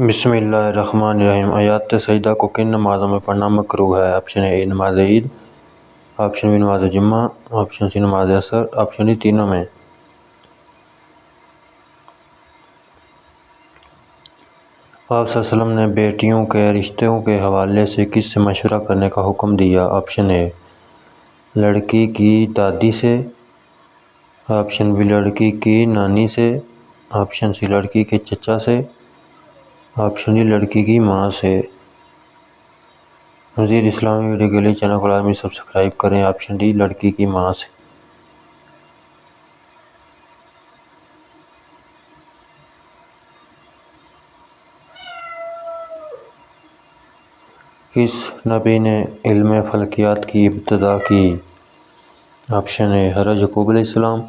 بسم اللہ الرحمن الرحیم۔ آیات سجدہ کو کن نمازوں میں پڑھنا مکروہ ہے؟ آپشن اے نماز عید، آپشن بی نماز جمعہ، آپشن سی نماز عصر، آپشن ڈی تینوں میں۔ آپ صلی اللہ علیہ وسلم نے بیٹیوں کے رشتوں کے حوالے سے کس سے مشورہ کرنے کا حکم دیا؟ آپشن اے لڑکی کی دادی سے، آپشن بی لڑکی کی نانی سے، آپشن سی لڑکی کے چچا سے، آپشن ڈی لڑکی کی ماں سے۔ مزید اسلامی ویڈیو کے لیے چینل کو لازمی سبسکرائب کریں۔ آپشن ڈی لڑکی کی ماں سے۔ کس نبی نے علم فلکیات کی ابتدا کی؟ آپشن اے حضرت یعقوب علیہ السلام،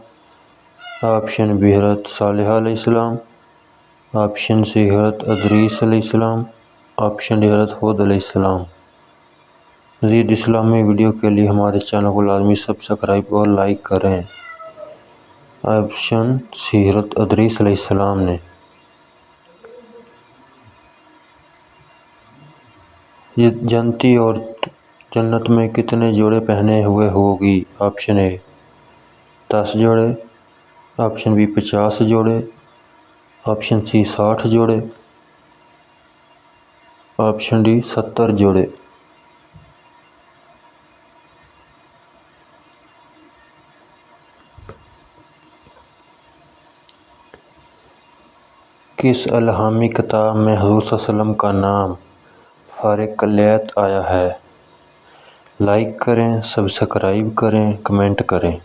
آپشن بی حضرت صالح علیہ السلام، آپشن سی حضرت ادریس علیہ السلام، آپشن ڈی حضرت ہود علیہ السلام۔ مزید اسلامی ویڈیو کے لیے ہمارے چینل کو لازمی سبسکرائب اور لائک کریں۔ آپشن سی حضرت ادریس علیہ السلام نے۔ جنتی عورت جنت میں کتنے جوڑے پہنے ہوئے ہوگی؟ آپشن اے 10 جوڑے، آپشن بی 50 جوڑے، آپشن سی 60 جوڑے، آپشن ڈی 70 جوڑے۔ کس الہامی کتاب میں حضور صلی اللہ علیہ وسلم کا نام فارق الیت آیا ہے؟ لائک کریں، سبسکرائب کریں، کمنٹ کریں۔